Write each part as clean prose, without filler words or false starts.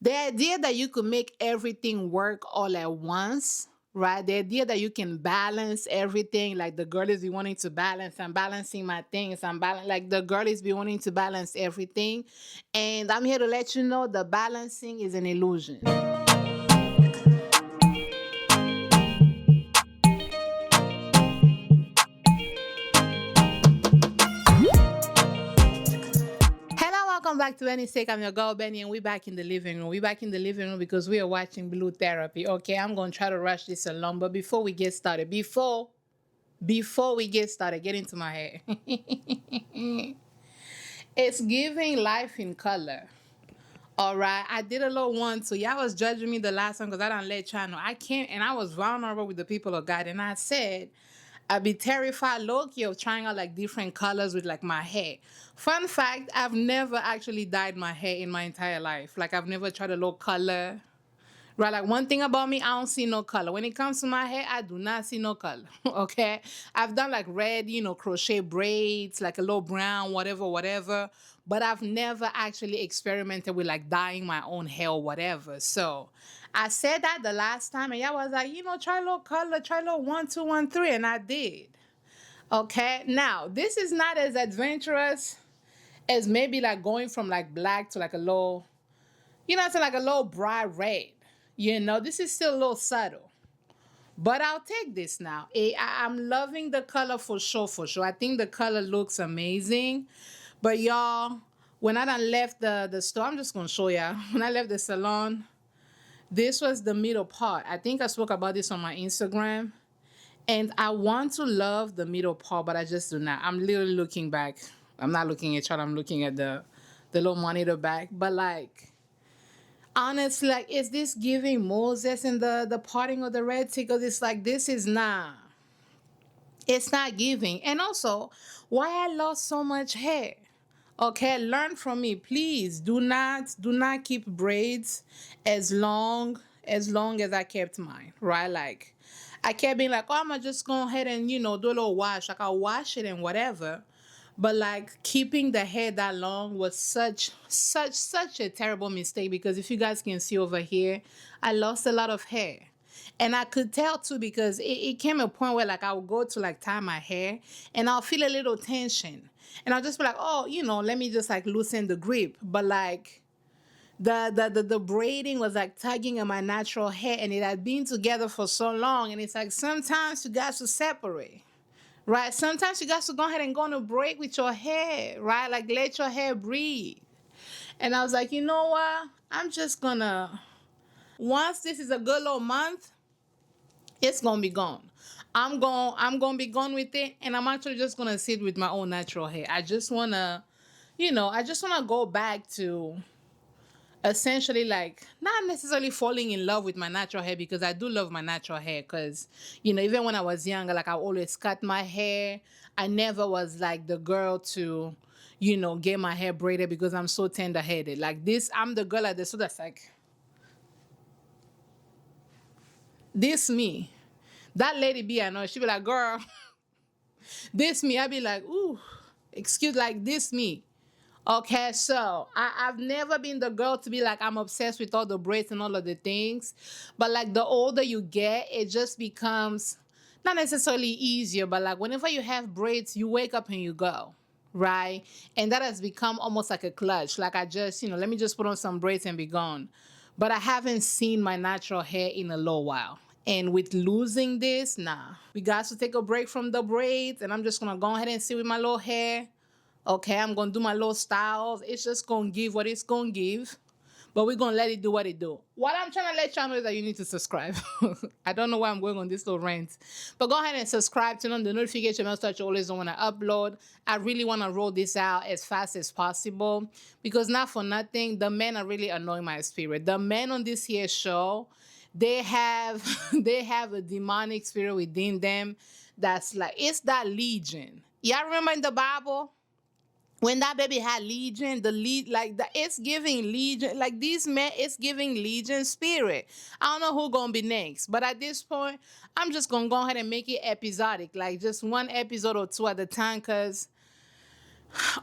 The idea that you could make everything work all at once, right? The idea that you can balance everything, like the girl is be wanting to balance. I'm balancing my things. Like the girl is be wanting to balance everything. And I'm here to let you know the balancing is an illusion. Hello, welcome back to Bennystake. I'm your girl Benny, and we're back in the living room. We're back in the living room because we are watching Blue Therapy. Okay, I'm gonna try to rush this along, but before we get started, before we get started, get into my hair. It's giving life in color. All right, I did a little one, so y'all was judging me the last time because I don't let y'all know I can't, and I was vulnerable with the people of God, and I said I'd be terrified, low-key, of trying out like different colors with like my hair. Fun fact: I've never actually dyed my hair in my entire life. Like I've never tried a little color. Right, like one thing about me, I don't see no color. When it comes to my hair, I do not see no color. Okay, I've done like red, crochet braids, like a little brown, whatever, whatever. But I've never actually experimented with like dyeing my own hair or whatever. So I said that the last time, and y'all was like, try a little color, try a little 1, 2, 1, 3, and I did. Okay, now this is not as adventurous as maybe like going from like black to like a little, to like a little bright red. This is still a little subtle. But I'll take this now. I'm loving the color for sure, for sure. I think the color looks amazing. But y'all, when I done left the store, I'm just going to show y'all. When I left the salon, this was the middle part. I think I spoke about this on my Instagram. And I want to love the middle part, but I just do not. I'm literally looking back. I'm not looking at y'all. I'm looking at the little monitor back. But like, honestly, like, is this giving Moses and the parting of the Red Sea? Because it's like, this is not. It's not giving. And also, why I lost so much hair? Okay, learn from me, please. Do not keep braids as long as I kept mine, right? Like, I kept being like, oh, I'm gonna just go ahead and do a little wash. Like, I'll wash it and whatever. But like keeping the hair that long was such a terrible mistake, because if you guys can see over here, I lost a lot of hair. And I could tell too, because it came a point where like I would go to like tie my hair and I'll feel a little tension. And I'll just be like, oh, let me just like loosen the grip. But like the braiding was like tugging on my natural hair, and it had been together for so long. And it's like sometimes you guys to separate. Right? Sometimes you got to go ahead and go on a break with your hair, right? Like let your hair breathe. And I was like, you know what? I'm just gonna, once this is a good little month, it's gonna be gone. I'm gonna be gone with it, and I'm actually just gonna sit with my own natural hair. I just wanna go back to essentially like not necessarily falling in love with my natural hair, because I do love my natural hair, because even when I was younger, like I always cut my hair. I never was like the girl to get my hair braided because I'm so tender-headed. Like this, I'm the girl at the, so that's like this me. That lady be, I know, she be like, girl, this me. I be like, ooh, excuse, like this me. Okay, so I've never been the girl to be like, I'm obsessed with all the braids and all of the things. But like the older you get, it just becomes not necessarily easier, but like whenever you have braids, you wake up and you go. Right. And that has become almost like a clutch. Like I just, let me just put on some braids and be gone. But I haven't seen my natural hair in a little while. And with losing this, nah. We got to take a break from the braids, and I'm just gonna go ahead and sit with my little hair. Okay, I'm gonna do my little styles. It's just gonna give what it's gonna give, but we're gonna let it do what it do. What I'm trying to let y'all know is that you need to subscribe. I don't know why I'm going on this little rant, but go ahead and subscribe, turn on the notification bell so that you always know when I upload. I really want to roll this out as fast as possible, because not for nothing, the men are really annoying my spirit. The men on this here show, they have they have a demonic spirit within them that's like, it's that legion. Y'all remember in the Bible? When that baby had legion, the lead, like that, it's giving legion. Like these men, it's giving legion spirit. I don't know who gonna be next, but at this point, I'm just gonna go ahead and make it episodic, like just one episode or two at a time, cause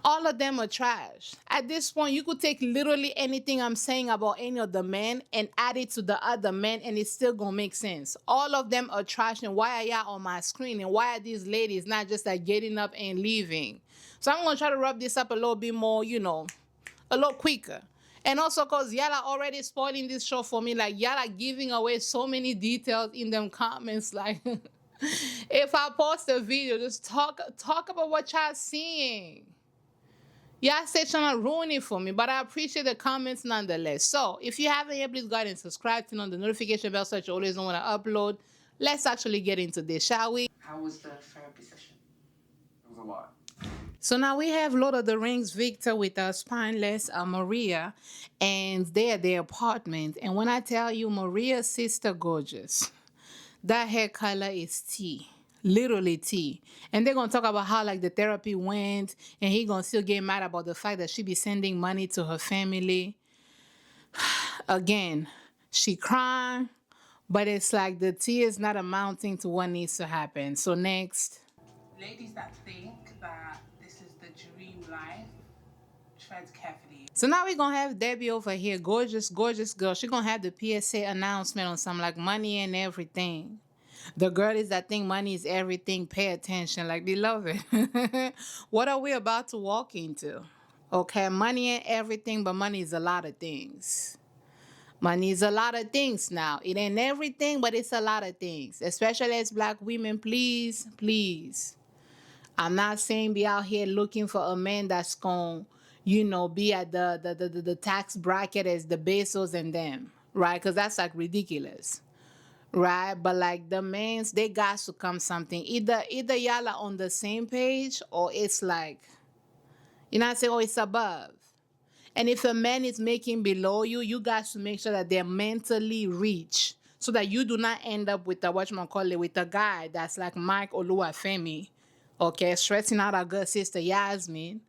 All of them are trash. At this point, you could take literally anything I'm saying about any of the men and add it to the other men, and it's still gonna make sense. All of them are trash, and why are y'all on my screen? And why are these ladies not just like getting up and leaving? So I'm gonna try to rub this up a little bit more, a little quicker. And also, cause y'all are already spoiling this show for me. Like y'all are giving away so many details in them comments. Like, if I post a video, just talk about what y'all seeing. Y'all say trying to ruin it for me, but I appreciate the comments nonetheless. So if you haven't yet, please go ahead and subscribe, turn on the notification bell so that you always know when I upload. Let's actually get into this, shall we? How was the therapy session? It was a lot. So now we have Lord of the Rings Victor with us, Spineless Maria, and they're at their apartment. And when I tell you Maria's sister gorgeous, that hair color is tea. Literally tea. And they're gonna talk about how like the therapy went, and he gonna still get mad about the fact that she be sending money to her family. Again, she crying, but it's like the tea is not amounting to what needs to happen. So next. Ladies that think that this is the dream life, tread carefully. So now we're gonna have Debbie over here, gorgeous, gorgeous girl. She's gonna have the PSA announcement on some like money and everything. The girl is that think money is everything. Pay attention, like beloved. What are we about to walk into? Okay, money ain't everything, but money is a lot of things. Money is a lot of things now. It ain't everything, but it's a lot of things. Especially as black women, please, please. I'm not saying be out here looking for a man that's going, be at the tax bracket as the Bezos and them, right? Because that's like ridiculous, right? But like the mans, they got to come something. Either y'all are on the same page or it's like, I say, oh, it's above. And if a man is making below you, you guys to make sure that they're mentally rich so that you do not end up with with a guy that's like Mike Oluwafemi, okay, stressing out our good sister Yasmin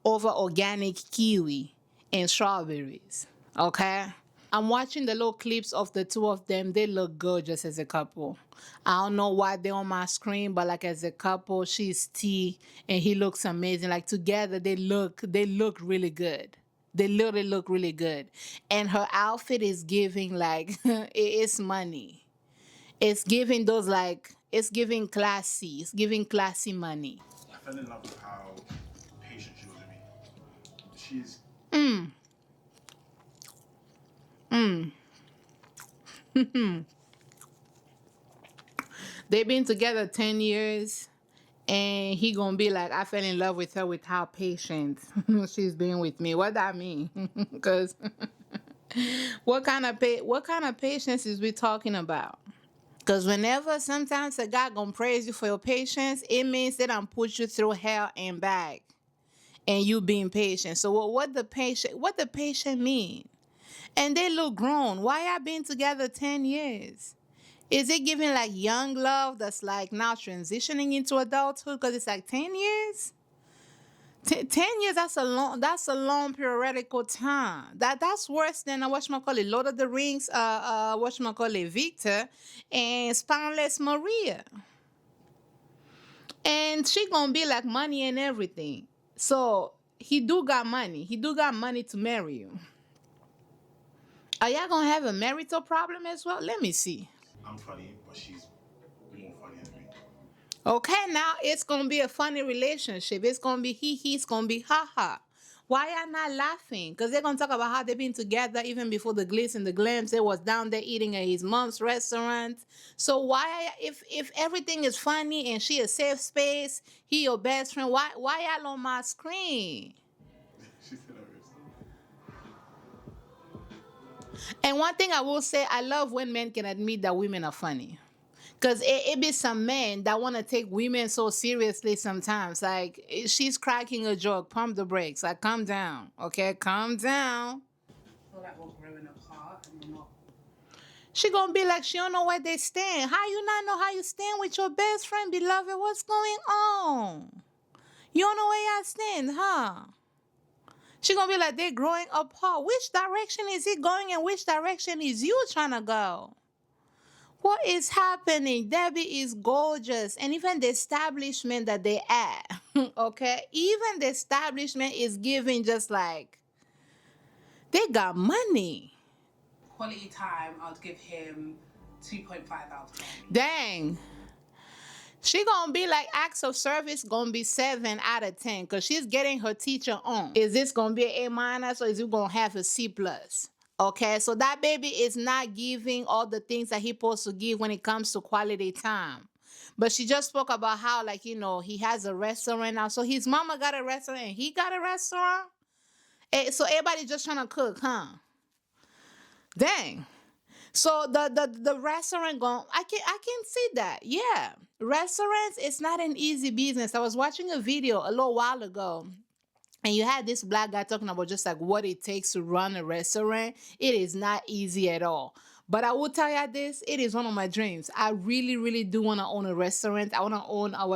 over organic kiwi and strawberries, okay? I'm watching the little clips of the two of them. They look gorgeous as a couple. I don't know why they're on my screen, but like as a couple, she's T and he looks amazing. Like together, they look really good. They literally look really good. And her outfit is giving like it's money. It's giving those like it's giving classy. It's giving classy money. I fell in love with how patient she was with me. She's They've been together 10 years and he gonna be like, I fell in love with her with how patient she's been with me. What that mean? Because what kind of patience is we talking about? Because whenever sometimes a guy gonna praise you for your patience, it means they done put you through hell and back, and you being patient. So what the patient mean? And they look grown. Why y'all been together 10 years? Is it giving like young love that's like now transitioning into adulthood? Because it's like 10 years? 10 years, that's a long periodical time. That's worse than whatchamacallit, Lord of the Rings, whatchamacallit, Victor and Spineless Maria. And she gonna be like money and everything. So he do got money. He do got money to marry you. Are y'all gonna have a marital problem as well? Let me see. I'm funny, but she's more funny than me. Okay, now it's gonna be a funny relationship. It's gonna be he, it's gonna be ha ha. Why y'all not laughing? Because they're gonna talk about how they've been together even before the glitz and the glams. They was down there eating at his mom's restaurant. So why, if everything is funny and she a safe space, he your best friend, why y'all on my screen? She's hilarious. And one thing I will say, I love when men can admit that women are funny. Because it be some men that want to take women so seriously sometimes. Like, she's cracking a joke. Pump the brakes. Like, calm down. Okay? Calm down. I feel like we're growing apart and we're not. She gonna be like, she don't know where they stand. How you not know how you stand with your best friend, beloved? What's going on? You don't know where y'all stand, huh? She gonna be like, they're growing apart. Which direction is he going and which direction is you trying to go? What is happening? Debbie is gorgeous. And even the establishment that they at, okay? Even the establishment is giving just like, they got money. Quality time, I'd give him 2.5 out of 10. Dang. She gonna be like acts of service gonna be 7 out of 10 because she's getting her teacher on. Is this gonna be an A minus or is it gonna have a C plus? Okay, so that baby is not giving all the things that he's supposed to give when it comes to quality time. But she just spoke about how, like, you know, he has a restaurant now. So his mama got a restaurant and he got a restaurant. So everybody just trying to cook, huh? Dang. So the restaurant going, I can see that. Yeah. Restaurants, it's not an easy business. I was watching a video a little while ago. And you had this black guy talking about just like what it takes to run a restaurant. It is not easy at all. But I will tell you this, it is one of my dreams. I really, really do want to own a restaurant. I want to own a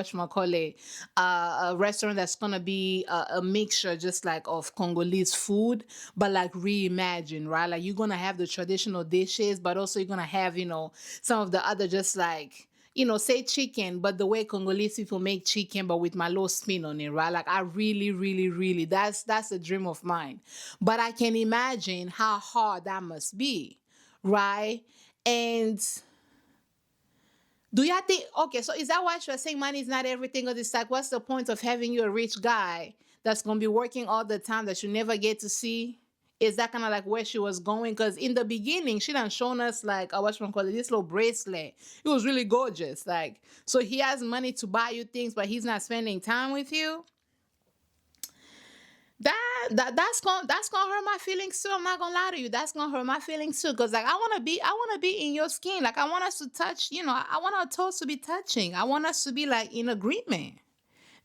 restaurant that's going to be a mixture just like of Congolese food, but like reimagined, right? Like you're going to have the traditional dishes, but also you're going to have, you know, some of the other just like, you know, say chicken, but the way Congolese people make chicken, but with my little spin on it, right? Like I really, really, really, that's a dream of mine. But I can imagine how hard that must be, right? And do you think, okay, so is that why you're saying money is not everything? Or it's like, what's the point of having you a rich guy that's going to be working all the time that you never get to see? Is that kind of like where she was going? Because in the beginning, she done shown us like, this little bracelet. It was really gorgeous. Like, so he has money to buy you things, but he's not spending time with you. That's gonna hurt my feelings too. I'm not gonna lie to you. That's gonna hurt my feelings too. Cause like I wanna be in your skin. Like I want us to touch, you know, I want our toes to be touching. I want us to be like in agreement.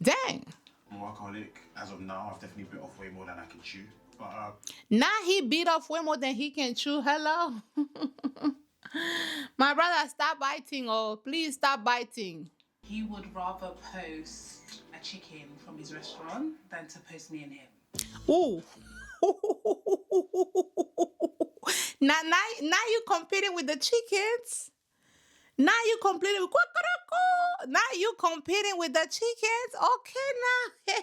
Dang. I'm alcoholic. As of now, I've definitely bit off way more than I can chew. But now he beat off way more than he can chew. Hello. My brother, stop biting. Oh, please stop biting. He would rather post a chicken from his restaurant than to post me and him. Ooh. now you competing with the chickens. Now you competing with the chickens. Okay, now.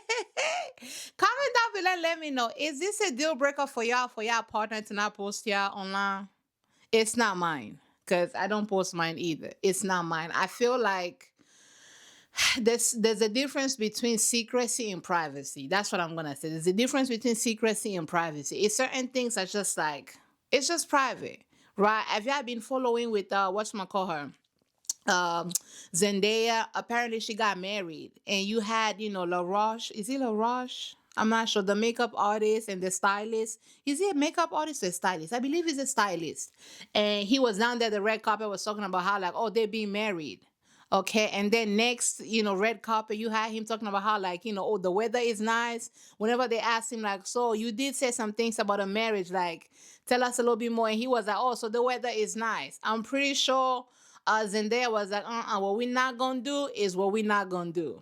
Comment down below and let me know. Is this a deal breaker for y'all partner to not post y'all online? It's not mine. Because I don't post mine either. It's not mine. I feel like there's a difference between secrecy and privacy. That's what I'm gonna say. There's a difference between secrecy and privacy. It's certain things that just like, it's just private. Right? Have y'all been following with whatchamacallit her? Zendaya? Apparently she got married. And you had, you know, La Roche. Is it La Roche? I'm not sure. The makeup artist and the stylist. Is he a makeup artist or a stylist? I believe he's a stylist. And he was down there, the red carpet was talking about how like, oh, they're being married. Okay, and then next, you know, red carpet, you had him talking about how, like, you know, oh, the weather is nice. Whenever they asked him, like, so you did say some things about a marriage, like, tell us a little bit more. And he was like, oh, so the weather is nice. I'm pretty sure Zendaya was like, what we're not gonna do is what we're not gonna do.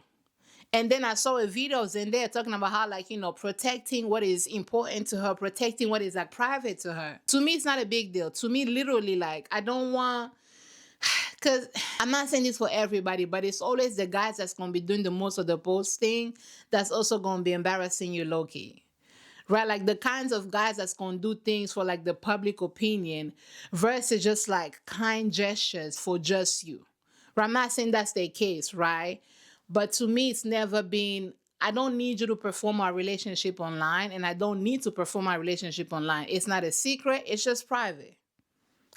And then I saw a video of Zendaya talking about how, like, you know, protecting what is important to her, protecting what is like private to her. To me, it's not a big deal. To me, literally, like, I don't want. Because I'm not saying this for everybody, but it's always the guys that's going to be doing the most of the posting that's also going to be embarrassing you low-key. Right? Like the kinds of guys that's going to do things for like the public opinion versus just like kind gestures for just you. Right? I'm not saying that's the case, right? But to me, it's never been, I don't need you to perform our relationship online, and I don't need to perform our relationship online. It's not a secret. It's just private.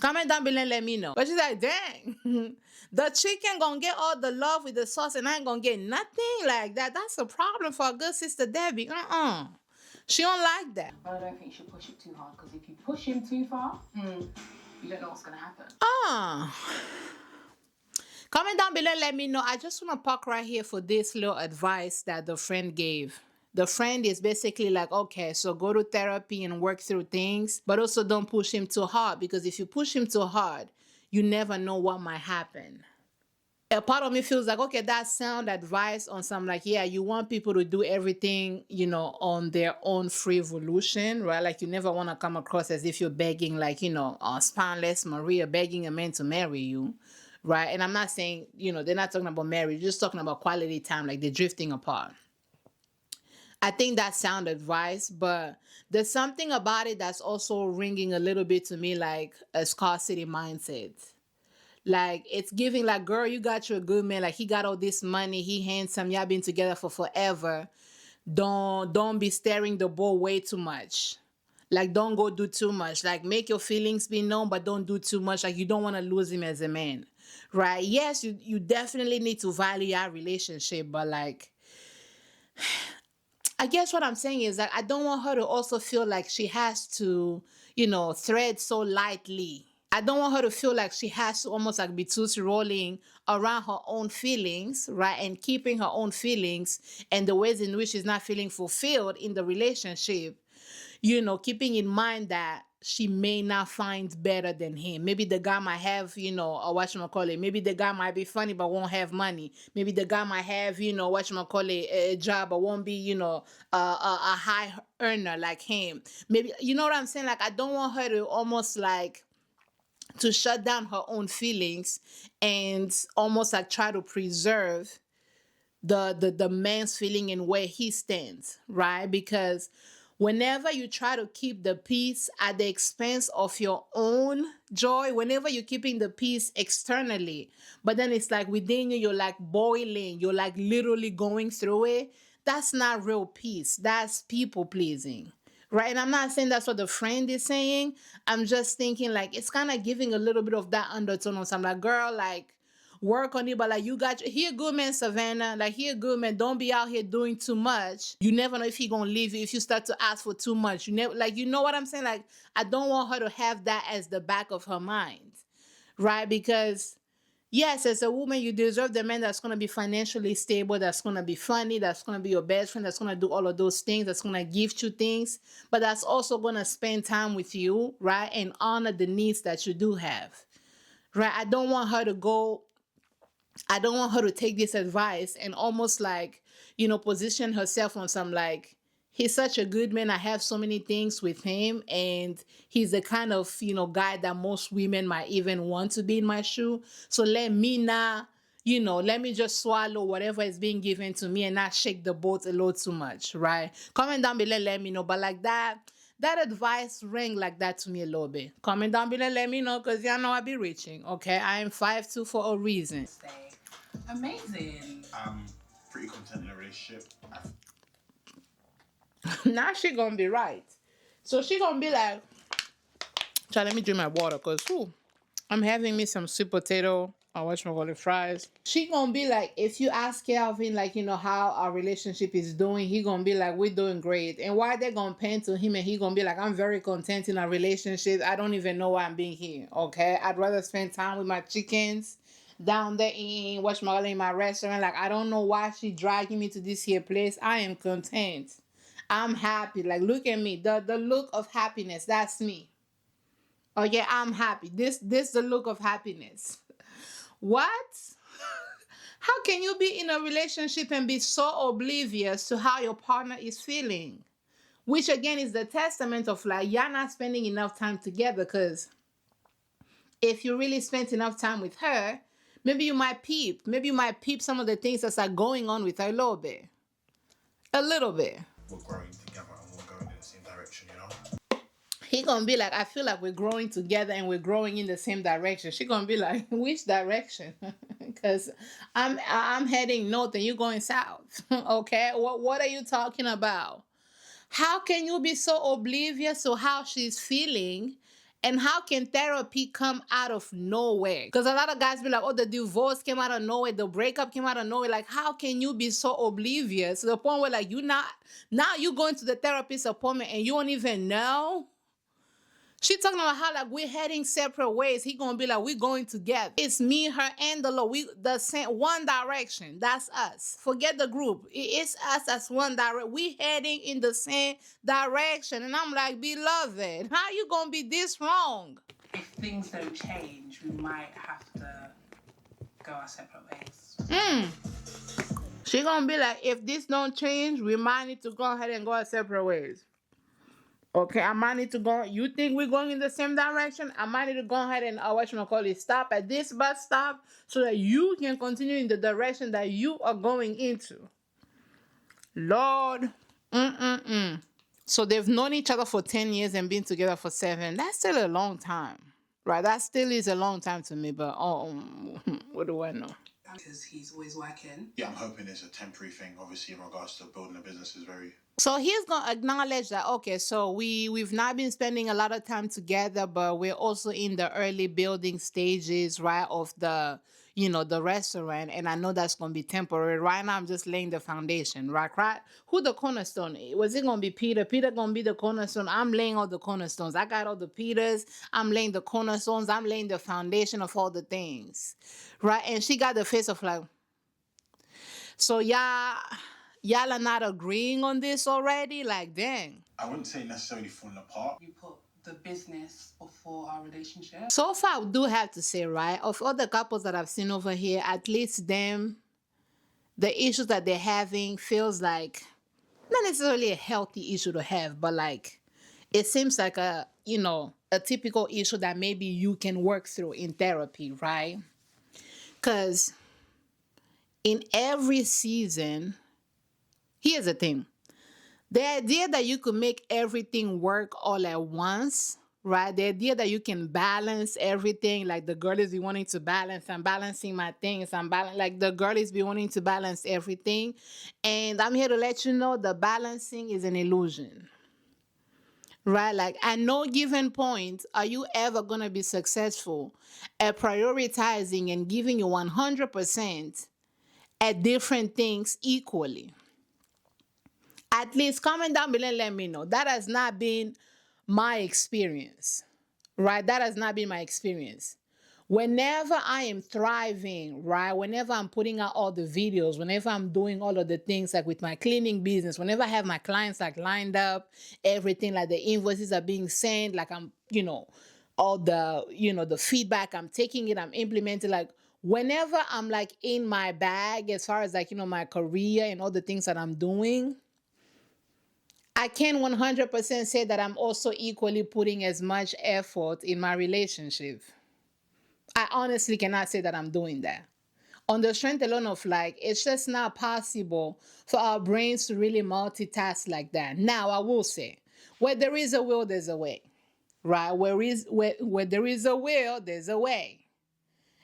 Comment down below and let me know. But she's like, dang, the chicken gonna get all the love with the sauce and I ain't gonna get nothing like that. That's a problem for a good sister Debbie. She don't like that. But I don't think you should push it too hard, because if you push him too far, you don't know what's gonna happen. Comment down below and let me know. I just want to park right here for this little advice that the friend gave. The friend is basically like, okay, so go to therapy and work through things, but also don't push him too hard, because if you push him too hard, you never know what might happen. a part of me feels like, okay, that's sound advice on some, like, yeah, you want people to do everything, on their own free volition, right? Like, you never want to come across as if you're begging, like, spineless Maria begging a man to marry you, right? And I'm not saying, they're not talking about marriage, just talking about quality time, like they're drifting apart. I think that's sound advice, but there's something about it that's also ringing a little bit to me like a scarcity mindset. Like, it's giving like, girl, you got your good man. Like, he got all this money. He handsome. Y'all been together for forever. Don't be staring the ball way too much. Like, don't go do too much. Like, make your feelings be known, but don't do too much. Like, you don't want to lose him as a man, right? Yes, you definitely need to value our relationship, but like, I guess what I'm saying is that I don't want her to also feel like she has to, thread so lightly. I don't want her to feel like she has to almost like be tootsie rolling around her own feelings, right? And keeping her own feelings and the ways in which she's not feeling fulfilled in the relationship, keeping in mind that she may not find better than him. Maybe the guy might have, a whatchamacallit. Maybe the guy might be funny but won't have money. Maybe the guy might have, whatchamacallit, a job but won't be, a high earner like him. Maybe, you know what I'm saying? Like, I don't want her to almost like to shut down her own feelings and almost like try to preserve the man's feeling and where he stands, right? Because whenever you try to keep the peace at the expense of your own joy, whenever you're keeping the peace externally, but then it's like within you, you're like boiling, you're like literally going through it, that's not real peace. That's people pleasing. Right. And I'm not saying that's what the friend is saying. I'm just thinking like it's kind of giving a little bit of that undertone on something like, girl, like, work on it, but like, you got he a good man, Savannah. Like, he a good man. Don't be out here doing too much. You never know if he gonna leave you if you start to ask for too much. You never, like, you know what I'm saying? Like, I don't want her to have that as the back of her mind, right? Because yes, as a woman, you deserve the man that's gonna be financially stable, that's gonna be funny, that's gonna be your best friend, that's gonna do all of those things, that's gonna gift you things, but that's also gonna spend time with you, right? And honor the needs that you do have. Right. I don't want her to take this advice and almost like, position herself on some like, he's such a good man. I have so many things with him. And he's the kind of, guy that most women might even want to be in my shoe. So let me not, let me just swallow whatever is being given to me and not shake the boat a little too much. Right. Comment down below, let me know. But like that advice rang like that to me a little bit. Comment down below, let me know, because y'all know I be reaching. Okay. I am 5'2" for a reason. Say, amazing. I'm pretty content in a relationship. Now she gonna be right. So she gonna be like, try, let me drink my water, because I'm having me some sweet potato or whatchamacallit fries. She gonna be like, if you ask Kelvin, like, how our relationship is doing, he gonna be like, we're doing great. And why they gonna pen to him and he gonna be like, I'm very content in our relationship. I don't even know why I'm being here. Okay. I'd rather spend time with my chickens down there in whatchamacallit in my restaurant. Like, I don't know why she dragging me to this here place. I am content. I'm happy. Like, look at me. The look of happiness. That's me. Oh yeah, I'm happy. This the look of happiness. What? How can you be in a relationship and be so oblivious to how your partner is feeling? Which again is the testament of like, you're not spending enough time together, because if you really spent enough time with her, maybe you might peep. Maybe you might peep some of the things that's like going on with her a little bit. A little bit. We're growing together and we're going in the same direction, He gonna be like, I feel like we're growing together and we're growing in the same direction. She gonna be like, which direction? Because I'm heading north and you going south. Okay, what are you talking about? How can you be so oblivious to how she's feeling? And how can therapy come out of nowhere? Because a lot of guys be like, oh, the divorce came out of nowhere, the breakup came out of nowhere. Like, how can you be so oblivious to the point where like, you not, now you going to the therapist appointment and you don't even know? She talking about how like we're heading separate ways. He gonna be like, we're going together. It's me, her, and the Lord. We the same one direction. That's us. Forget the group. It's us as one direct. We heading in the same direction. And I'm like, beloved, how you gonna be this wrong? If things don't change, we might have to go our separate ways. She gonna be like, if this don't change, we might need to go ahead and go our separate ways. Okay, I might need to go. You think we're going in the same direction? I might need to go ahead and what you call it, stop at this bus stop so that you can continue in the direction that you are going into. Lord, So they've known each other for 10 years and been together for 7. That's still a long time, right? That still is a long time to me. But what do I know? Because he's always working. Yeah, I'm hoping it's a temporary thing. Obviously, in regards to building a business is very. So he's gonna acknowledge that, okay, so we've not been spending a lot of time together, but we're also in the early building stages, right, of the the restaurant, and I know that's gonna be temporary. Right now I'm just laying the foundation, right? Who the cornerstone? Was it gonna be Peter? Peter gonna be the cornerstone. I'm laying all the cornerstones. I got all the Peters, I'm laying the cornerstones, I'm laying the foundation of all the things. Right? And she got the face of like, so y'all are not agreeing on this already? Like, dang. I wouldn't say necessarily falling apart. You put the business before our relationship. So far, I do have to say, right, of all the couples that I've seen over here, at least them, the issues that they're having feels like not necessarily a healthy issue to have, but like it seems like a typical issue that maybe you can work through in therapy, right? Because in every season, here's the thing. The idea that you could make everything work all at once, right? The idea that you can balance everything, like the girl is be wanting to balance, I'm balancing my things, like the girl is be wanting to balance everything. And I'm here to let you know the balancing is an illusion, right? Like at no given point are you ever going to be successful at prioritizing and giving you 100% at different things equally. At least comment down below and let me know. That has not been my experience, right? That has not been my experience. Whenever I am thriving, right? Whenever I'm putting out all the videos, whenever I'm doing all of the things like with my cleaning business, whenever I have my clients like lined up, everything like the invoices are being sent, like I'm, all the, the feedback, I'm taking it, I'm implementing, like whenever I'm like in my bag as far as like, my career and all the things that I'm doing, I can 100% say that I'm also equally putting as much effort in my relationship. I honestly cannot say that I'm doing that. On the strength alone of like, it's just not possible for our brains to really multitask like that. Now, I will say, where there is a will, there's a way, right? Where there is a will, there's a way.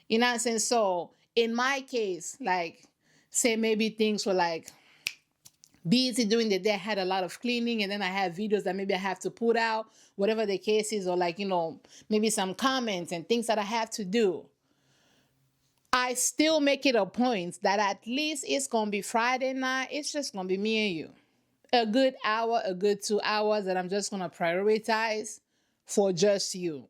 You know what I'm saying? So in my case, like, say maybe things were like, busy during the day, I had a lot of cleaning, and then I have videos that maybe I have to put out, whatever the case is, or like, maybe some comments and things that I have to do. I still make it a point that at least it's going to be Friday night. It's just going to be me and you. A good hour, a good 2 hours that I'm just going to prioritize for just you.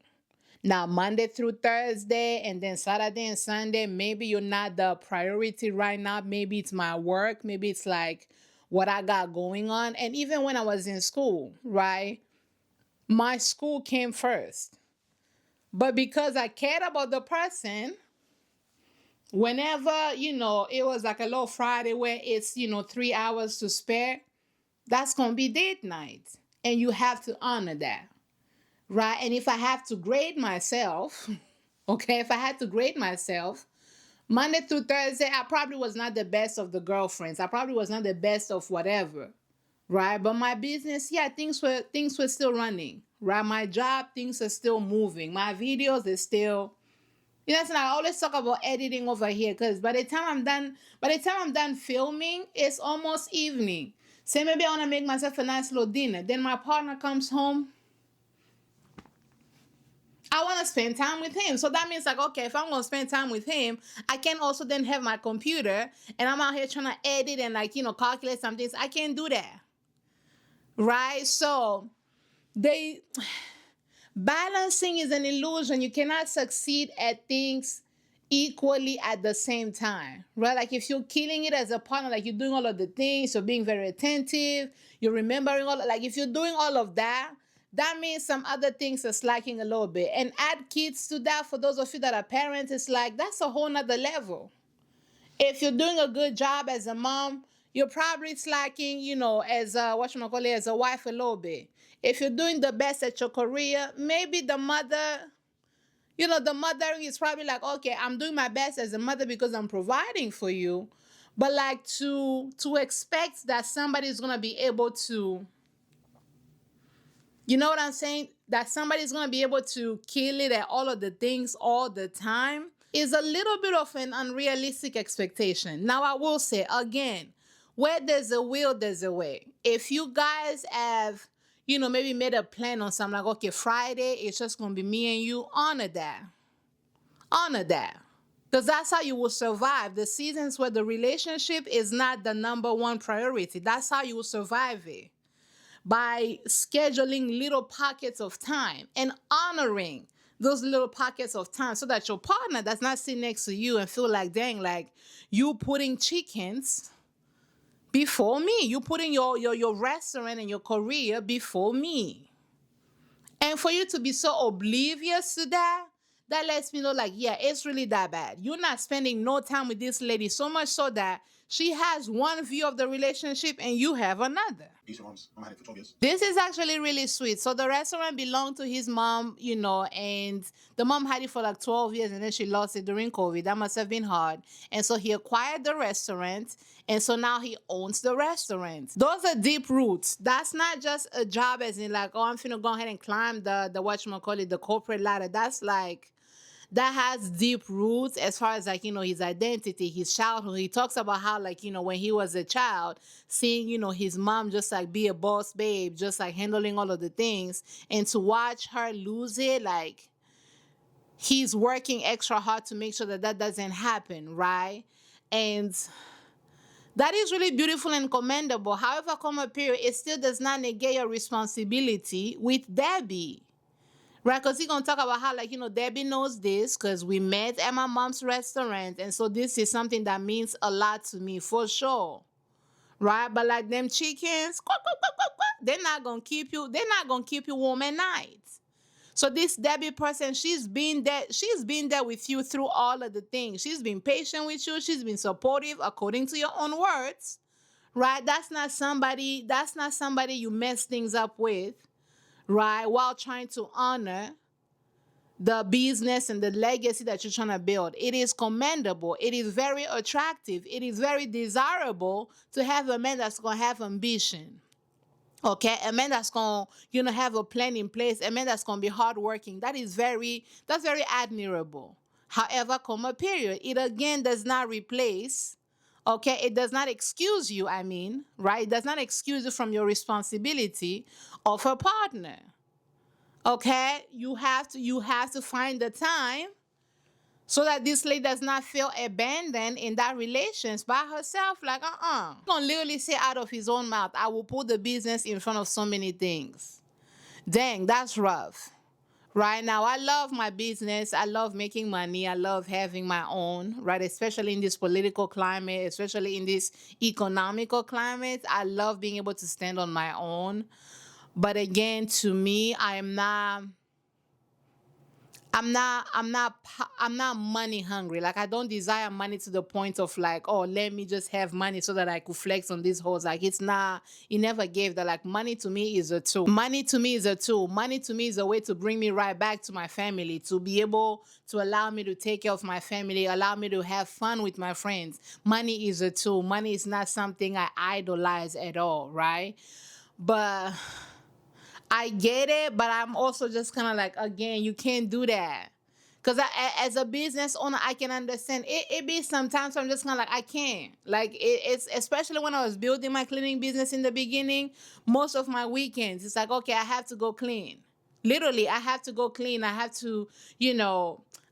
Now, Monday through Thursday and then Saturday and Sunday, maybe you're not the priority right now. Maybe it's my work. Maybe it's like what I got going on. And even when I was in school, right? My school came first. But because I cared about the person, whenever, it was like a little Friday where it's, 3 hours to spare, that's going to be date night. And you have to honor that, right? And if I have to grade myself, okay, if I had to grade myself, Monday through Thursday, I probably was not the best of the girlfriends. I probably was not the best of whatever, right? But my business, yeah, things were still running, right? My job, things are still moving. My videos is still, and I always talk about editing over here because by the time I'm done filming, it's almost evening. Say maybe I want to make myself a nice little dinner. Then my partner comes home. I want to spend time with him. So that means like, okay, if I'm going to spend time with him, I can also then have my computer and I'm out here trying to edit and like, calculate some things. I can't do that. Right? So balancing is an illusion. You cannot succeed at things equally at the same time, right? Like if you're killing it as a partner, like you're doing all of the things, you're being very attentive, you're remembering like if you're doing all of that, that means some other things are slacking a little bit. And add kids to that, for those of you that are parents, it's like that's a whole nother level. If you're doing a good job as a mom, you're probably slacking, as a as a wife a little bit. If you're doing the best at your career, maybe the mother, the mothering is probably like, okay, I'm doing my best as a mother because I'm providing for you. But like to expect that somebody's gonna be able to, you know what I'm saying? That somebody's gonna be able to kill it at all of the things all the time is a little bit of an unrealistic expectation. Now, I will say again, where there's a will, there's a way. If you guys have, maybe made a plan on something like, okay, Friday, it's just gonna be me and you, honor that. Honor that. Because that's how you will survive the seasons where the relationship is not the number one priority. That's how you will survive it, by scheduling little pockets of time and honoring those little pockets of time so that your partner does not sit next to you and feel like, dang, like you putting chickens before me. You putting your restaurant and your career before me. And for you to be so oblivious to that, that lets me know, like, yeah, it's really that bad. You're not spending no time with this lady, so much so that she has one view of the relationship and you have another. These arms, I had it for 12 years. This is actually really sweet. So the restaurant belonged to his mom, and the mom had it for like 12 years and then she lost it during COVID. That must have been hard. And so he acquired the restaurant. And so now he owns the restaurant. Those are deep roots. That's not just a job as in like, oh, I'm finna go ahead and climb the whatchamacallit, the corporate ladder. That's like, that has deep roots as far as like, his identity, his childhood. He talks about how, like, when he was a child, seeing, his mom just like be a boss babe, just like handling all of the things, and to watch her lose it, like he's working extra hard to make sure that that doesn't happen, right? And that is really beautiful and commendable. However, come a period, it still does not negate your responsibility with Debbie. Right, because he's gonna talk about how, like, Debbie knows this because we met at my mom's restaurant, and so this is something that means a lot to me for sure. Right? But like them chickens, quack, quack, quack, quack, quack, they're not gonna keep you, warm at night. So this Debbie person, she's been there with you through all of the things. She's been patient with you, she's been supportive according to your own words. Right? That's not somebody you mess things up with, right? While trying to honor the business and the legacy that you're trying to build. It is commendable. It is very attractive. It is very desirable to have a man that's going to have ambition. Okay, a man that's going to, have a plan in place, a man that's going to be hardworking. That's very admirable. However, comma period, it again does not replace, okay, it does not excuse you, right? It does not excuse you from your responsibility of a partner. Okay, you have to find the time so that this lady does not feel abandoned in that relations by herself. Like, gonna literally say out of his own mouth, I will put the business in front of so many things. Dang, that's rough. Right now, I love my business. I love making money. I love having my own, right? Especially in this political climate, especially in this economical climate. I love being able to stand on my own. But again, to me, I'm not money hungry. Like, I don't desire money to the point of like, oh, let me just have money so that I could flex on these hoes. Like, it never gave that. Like, money to me is a tool. Money to me is a tool. Money to me is a way to bring me right back to my family, to be able to allow me to take care of my family, allow me to have fun with my friends. Money is a tool. Money is not something I idolize at all, right? But I get it, but I'm also just kind of like, again, you can't do that. Because as a business owner, I can understand. It be sometimes I'm just kind of like, I can't. Like, it's especially when I was building my cleaning business in the beginning, most of my weekends, it's like, okay, I have to go clean. Literally, I have to go clean. I have to,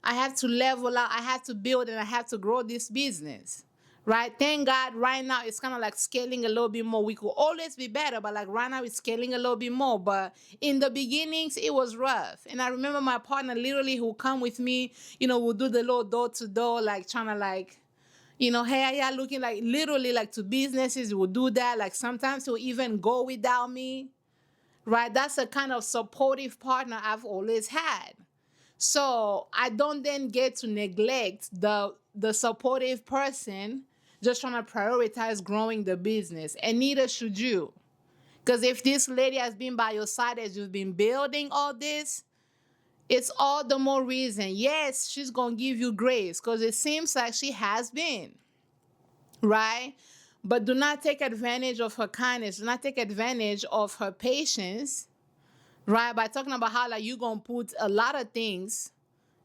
I have to level out. I have to build and I have to grow this business. Right? Thank God right now it's kind of like scaling a little bit more. We could always be better, but like right now it's scaling a little bit more. But in the beginnings, it was rough. And I remember my partner literally who come with me, would do the little door to door, like trying to like, hey, yeah, looking like literally like to businesses, would do that. Like sometimes he'll even go without me. right? That's a kind of supportive partner I've always had. So I don't then get to neglect the supportive person just trying to prioritize growing the business. And neither should you. Because if this lady has been by your side as you've been building all this, it's all the more reason. Yes, she's gonna give you grace because it seems like she has been, right? But do not take advantage of her kindness. Do not take advantage of her patience, right? By talking about how like you're gonna put a lot of things,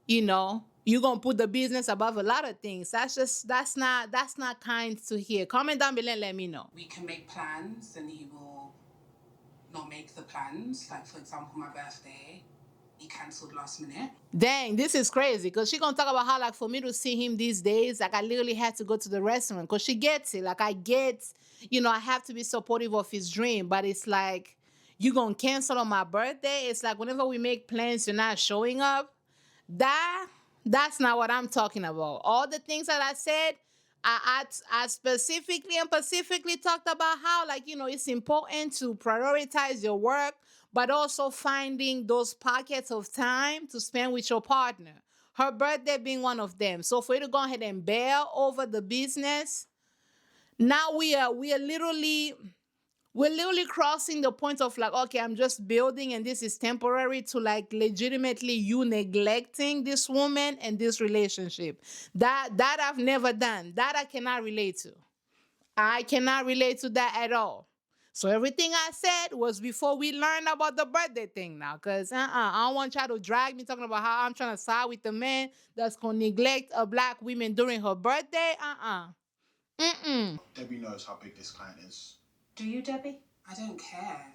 you're gonna put the business above a lot of things. That's not kind to hear. Comment down below and let me know. We can make plans and he will not make the plans. Like, for example, my birthday, he cancelled last minute. Dang, this is crazy because she gonna talk about how like for me to see him these days, like I literally had to go to the restaurant because she gets it. Like I get, I have to be supportive of his dream, but it's like you gonna cancel on my birthday. It's like whenever we make plans, you're not showing up. That that's not what I'm talking about. All the things that I said, I specifically and specifically talked about how like it's important to prioritize your work, but also finding those pockets of time to spend with your partner. Her birthday being one of them. So for you to go ahead and bear over the business, now we're literally crossing the point of like, okay, I'm just building and this is temporary to like legitimately you neglecting this woman and this relationship. That I've never done. That I cannot relate to. I cannot relate to that at all. So everything I said was before we learned about the birthday thing now. Cause I don't want y'all to drag me talking about how I'm trying to side with the man that's gonna neglect a black woman during her birthday. Mm-mm. Debbie knows how big this client is. Do you, Debbie? I don't care.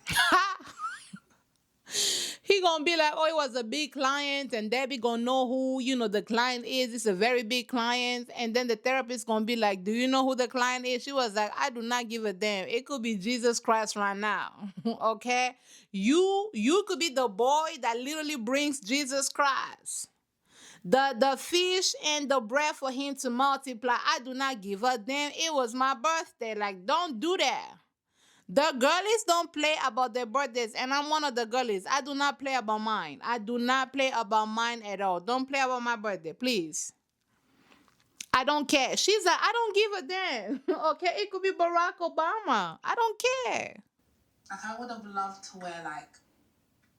He gonna be like, oh, it was a big client, and Debbie gonna know who the client is. It's a very big client, and then the therapist gonna be like, do you know who the client is? She was like, I do not give a damn. It could be Jesus Christ right now. Okay, you could be the boy that literally brings Jesus Christ. The fish and the bread for him to multiply. I do not give a damn. It was my birthday. Like, don't do that. The girlies don't play about their birthdays, and I'm one of the girlies. I do not play about mine. I do not play about mine at all. Don't play about my birthday, please. I don't care. She's like, I don't give a damn. Okay, it could be Barack Obama. I don't care. Like, I would have loved to wear like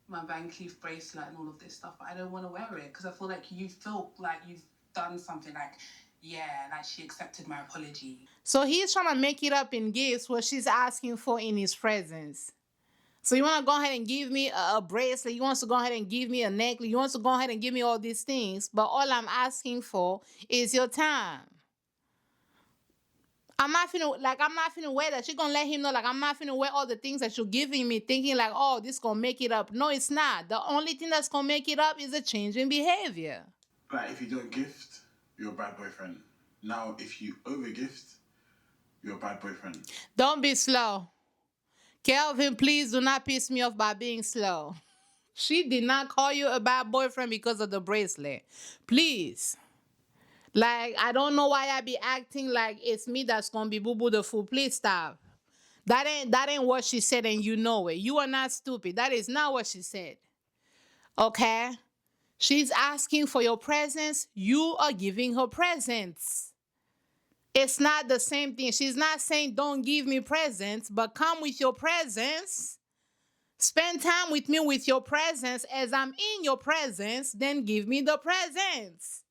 my Van Cleef bracelet and all of this stuff, but I don't want to wear it because I feel like you feel like you've done something. Like, yeah, like she accepted my apology. So he's trying to make it up in gifts what she's asking for in his presence. So you want to go ahead and give me a bracelet. You want to go ahead and give me a necklace. You want to go ahead and give me all these things. But all I'm asking for is your time. I'm not finna wear that. She gonna let him know like I'm not finna wear all the things that you're giving me, thinking like, oh, this gonna make it up. No, it's not. The only thing that's gonna make it up is a change in behavior. Like, if you don't gift, you're a bad boyfriend. Now, if you overgift, you're a bad boyfriend. Don't be slow. Kelvin, please do not piss me off by being slow. She did not call you a bad boyfriend because of the bracelet. Please. Like, I don't know why I be acting like it's me that's gonna be boo boo the fool. Please stop. That ain't what she said, and you know it. You are not stupid. That is not what she said. Okay? She's asking for your presence. You are giving her presents. It's not the same thing. She's not saying don't give me presents, but come with your presence. Spend time with me with your presence. As I'm in your presence, then give me the presents.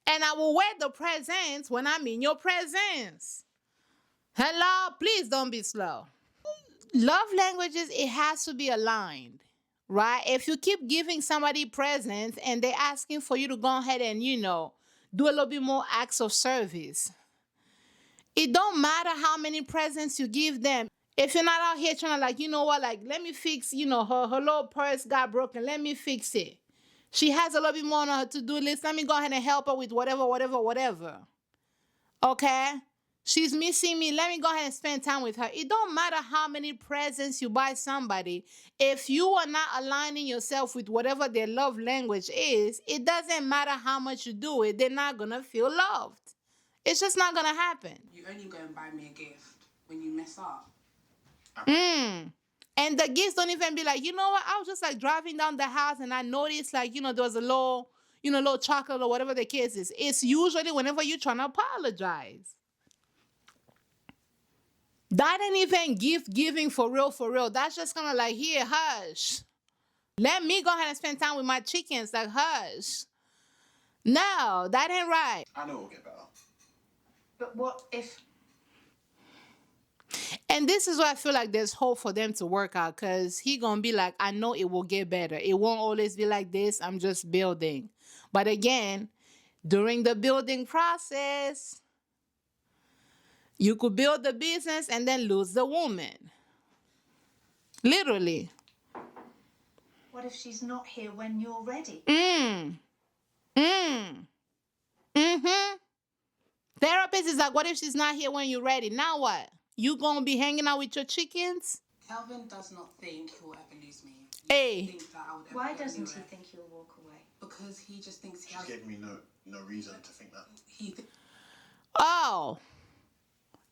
And I will wear the presents when I'm in your presence. Hello, please don't be slow. Love languages, it has to be aligned, right? If you keep giving somebody presents and they're asking for you to go ahead and, do a little bit more acts of service, it don't matter how many presents you give them. If you're not out here trying to like, you know what, like, let me fix, her little purse got broken. Let me fix it. She has a little bit more on her to-do list. Let me go ahead and help her with whatever. Okay? She's missing me. Let me go ahead and spend time with her. It don't matter how many presents you buy somebody. If you are not aligning yourself with whatever their love language is, it doesn't matter how much you do it. They're not going to feel loved. It's just not going to happen. You only go and buy me a gift when you mess up. And the gifts don't even be like, you know what? I was just like driving down the house and I noticed like, there was a little, little chocolate or whatever the case is. It's usually whenever you're trying to apologize. That ain't even gift giving for real, for real. That's just kind of like, here, hush. Let me go ahead and spend time with my chickens. Like, hush. No, that ain't right. I know it'll get better. But what if? And this is why I feel like there's hope for them to work out, because he gonna be like, I know it will get better. It won't always be like this. I'm just building. But again, during the building process, you could build the business and then lose the woman. Literally. What if she's not here when you're ready? Therapist is like, what if she's not here when you're ready? Now what? You gonna be hanging out with your chickens? Kelvin does not think he'll ever lose me. Hey. Thinks that I would ever Why go doesn't he anywhere. think you'll walk away? Because he just thinks he She has. gave me no reason to think that. Oh.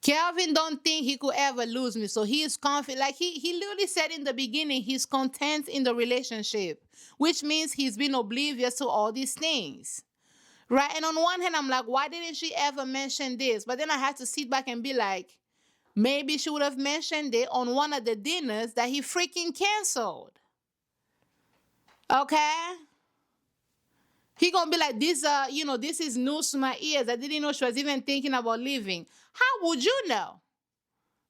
Kelvin don't think he could ever lose me. So he is confident. Like he literally said in the beginning, he's content in the relationship, which means he's been oblivious to all these things. Right? And on one hand, I'm like, why didn't she ever mention this? But then I had to sit back and be like, maybe she would have mentioned it on one of the dinners that he freaking canceled. Okay? He gonna be like, this is news to my ears. I didn't know she was even thinking about leaving. How would you know?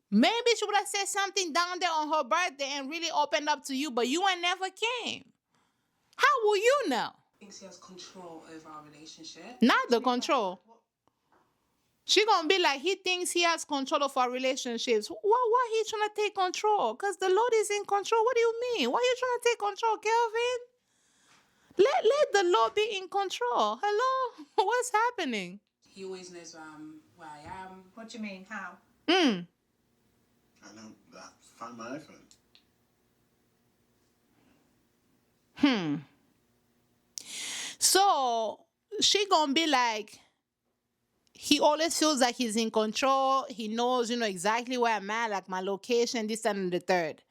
Maybe she would have said something down there on her birthday and really opened up to you, but you ain't never came. How will you know? Thinks he has control over our relationship. Not the control. She gonna be like, he thinks he has control of our relationships. Why he trying to take control? Because the Lord is in control. What do you mean? Why are you trying to take control, Kelvin? Let the Lord be in control. Hello? What's happening? He always knows where I am. What do you mean? How? I know that. Find my iPhone. So she gonna be like, he always feels like he's in control. He knows, exactly where I'm at, like my location, this and the third.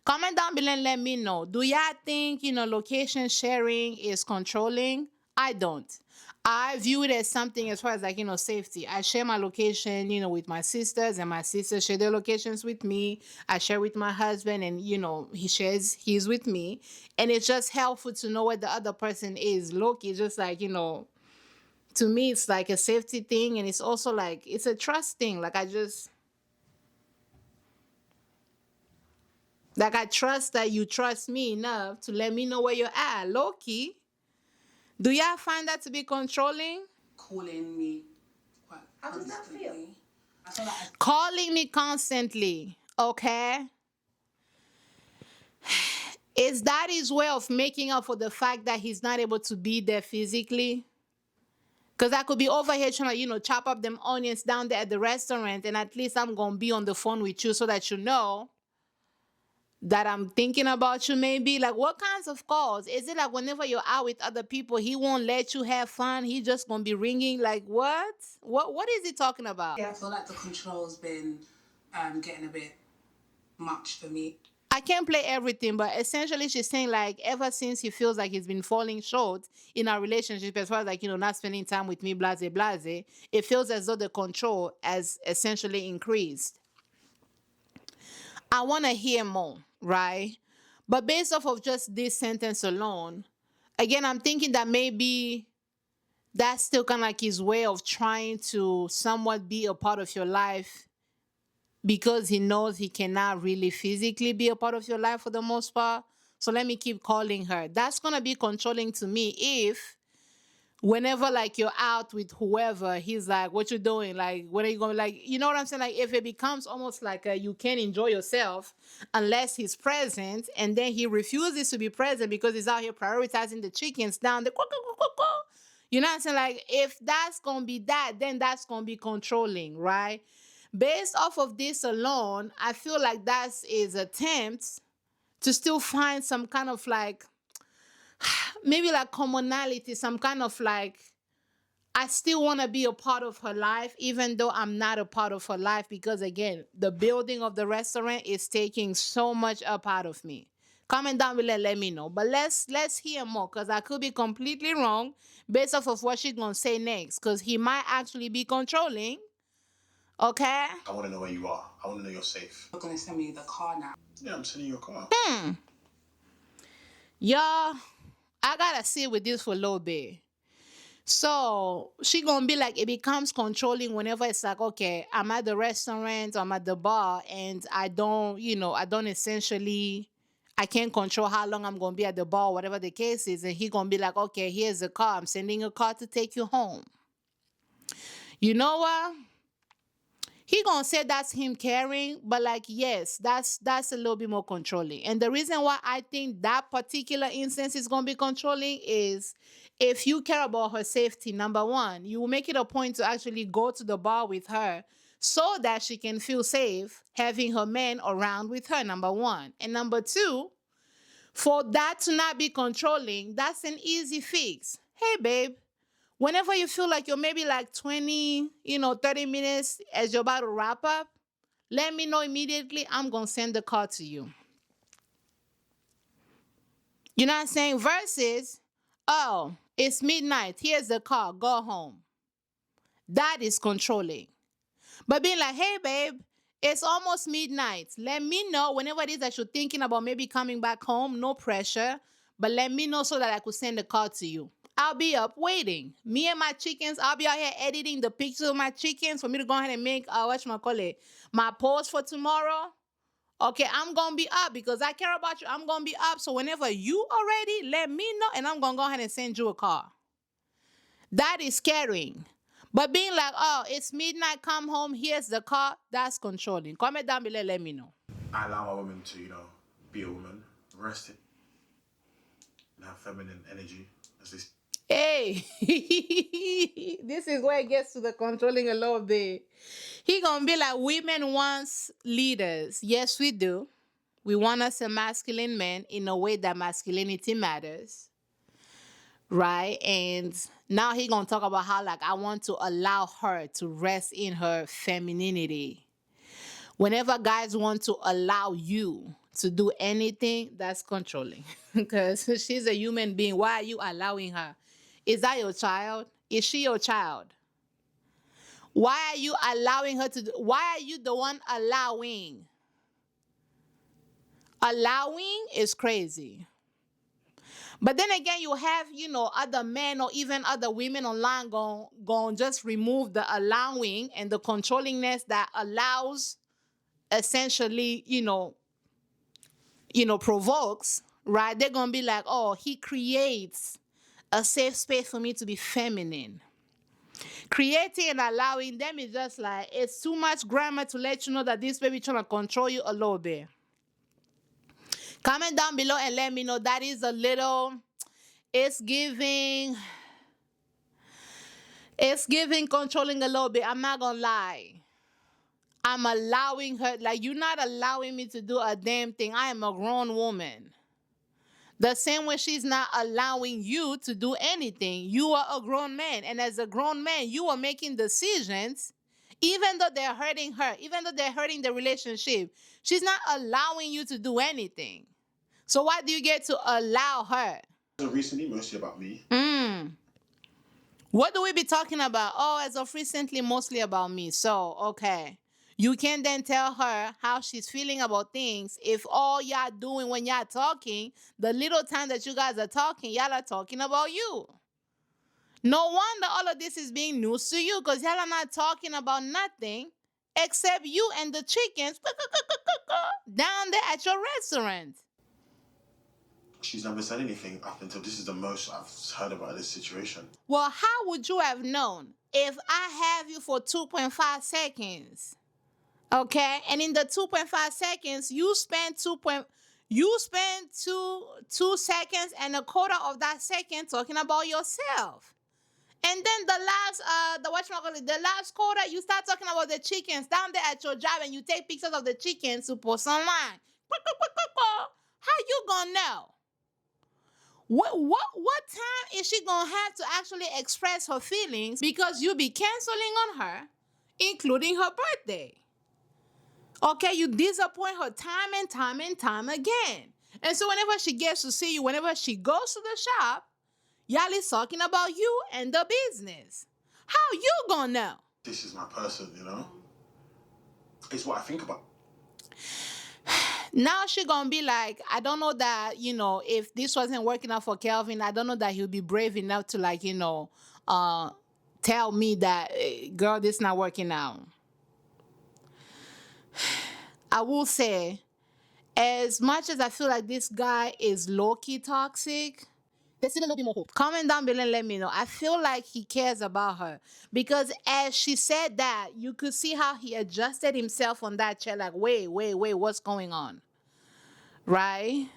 Comment down below and let me know. Do y'all think, location sharing is controlling? I don't. I view it as something as far as like, safety. I share my location, with my sisters, and my sisters share their locations with me. I share with my husband, and, he shares his with me. And it's just helpful to know where the other person is. Look, it's just like, to me, it's like a safety thing. And it's also like, it's a trust thing. Like I trust that you trust me enough to let me know where you're at. Low-key. Do y'all find that to be controlling? Calling me quite How does that feel? constantly. I feel like Calling me constantly, okay? Is that his way of making up for the fact that he's not able to be there physically? Because I could be over here trying to, chop up them onions down there at the restaurant, and at least I'm going to be on the phone with you so that you know that I'm thinking about you maybe. Like, what kinds of calls? Is it like whenever you're out with other people, he won't let you have fun? He just gonna be ringing? Like, what? What is he talking about? I feel like the control's been getting a bit much for me. I can't play everything, but essentially she's saying like ever since he feels like he's been falling short in our relationship, as far as like, not spending time with me, blase, blase, it feels as though the control has essentially increased. I want to hear more, right? But based off of just this sentence alone, again, I'm thinking that maybe that's still kind of like his way of trying to somewhat be a part of your life, because he knows he cannot really physically be a part of your life for the most part. So let me keep calling her. That's going to be controlling to me if whenever like you're out with whoever, he's like, what you doing? Like, when are you going? Like, you know what I'm saying? Like, if it becomes almost like you can't enjoy yourself unless he's present, and then he refuses to be present because he's out here prioritizing the chickens down the you know what I'm saying? Like, if that's going to be that, then that's going to be controlling, right? Based off of this alone, I feel like that's his attempt to still find some kind of like, maybe like commonality, some kind of like I still want to be a part of her life, even though I'm not a part of her life, because again, the building of the restaurant is taking so much up out of me. Comment down below, let me know. But let's hear more, because I could be completely wrong based off of what she's gonna say next, because he might actually be controlling. Okay? I want to know where you are. I want to know you're safe. You're gonna send me the car now. Yeah, I'm sending you a car. Y'all, I gotta sit with this for a little bit. So she gonna be like, it becomes controlling whenever it's like, okay, I'm at the restaurant, I'm at the bar, and I don't, I don't essentially, I can't control how long I'm gonna be at the bar, whatever the case is, and he gonna be like, okay, here's a car, I'm sending a car to take you home. You know what? He gonna say that's him caring, but like, yes, that's a little bit more controlling. And the reason why I think that particular instance is gonna be controlling is if you care about her safety, number one, you will make it a point to actually go to the bar with her so that she can feel safe having her man around with her, number one. And number two, for that to not be controlling, that's an easy fix. Hey, babe, whenever you feel like you're maybe like 20, 30 minutes as you're about to wrap up, let me know immediately. I'm going to send the car to you. You know what I'm saying? Versus, oh, it's midnight. Here's the car. Go home. That is controlling. But being like, hey, babe, it's almost midnight. Let me know whenever it is that you're thinking about maybe coming back home. No pressure. But let me know so that I could send the car to you. I'll be up waiting. Me and my chickens, I'll be out here editing the pictures of my chickens for me to go ahead and make, my post for tomorrow. Okay, I'm going to be up because I care about you. I'm going to be up. So whenever you are ready, let me know and I'm going to go ahead and send you a car. That is caring. But being like, oh, it's midnight, come home, here's the car, that's controlling. Comment down below, let me know. I allow a woman to, be a woman, rest it, and have feminine energy. As this. Hey, this is where it gets to the controlling a little bit. He gonna be like, women wants leaders. Yes, we do. We want us a masculine man in a way that masculinity matters. Right? And now he gonna talk about how like I want to allow her to rest in her femininity. Whenever guys want to allow you to do anything, that's controlling. Because she's a human being. Why are you allowing her? Is that your child? Is she your child? Why are you allowing her to do? Why are you the one allowing? Allowing is crazy. But then again, you have, other men or even other women online going just remove the allowing and the controllingness that allows essentially, provokes, right? They're going to be like, oh, he creates a safe space for me to be feminine. Creating and allowing them is just like, it's too much grammar to let you know that this baby trying to control you a little bit. Comment down below and let me know. That is a little, it's giving controlling a little bit. I'm not gonna lie. I'm allowing her, like, you're not allowing me to do a damn thing. I am a grown woman. The same way she's not allowing you to do anything. You are a grown man. And as a grown man, you are making decisions, even though they're hurting her, even though they're hurting the relationship. She's not allowing you to do anything. So why do you get to allow her? Recently, mostly about me. What do we be talking about? Oh, as of recently, mostly about me. So, okay. You can then tell her how she's feeling about things if all y'all doing when y'all talking, the little time that you guys are talking, y'all are talking about you. No wonder all of this is being news to you because y'all are not talking about nothing except you and the chickens down there at your restaurant. She's never said anything up until this is the most I've heard about this situation. Well, how would you have known if I have you for 2.5 seconds? Okay, and in the 2.5 seconds, you spend two seconds and a quarter of that second talking about yourself. And then the last quarter, you start talking about the chickens down there at your job and you take pictures of the chickens to post online. How you gonna know? What time is she gonna have to actually express her feelings because you be canceling on her, including her birthday? Okay, you disappoint her time and time and time again. And so whenever she gets to see you, whenever she goes to the shop, y'all is talking about you and the business. How you gonna know? This is my person, you know? It's what I think about. Now she gonna be like, I don't know that, if this wasn't working out for Kelvin, I don't know that he'll be brave enough to tell me that, girl, this not working out. I will say, as much as I feel like this guy is low-key toxic, there's still a little bit more hope. Comment down below and let me know. I feel like he cares about her. Because as she said that, you could see how he adjusted himself on that chair, like, wait, what's going on? Right?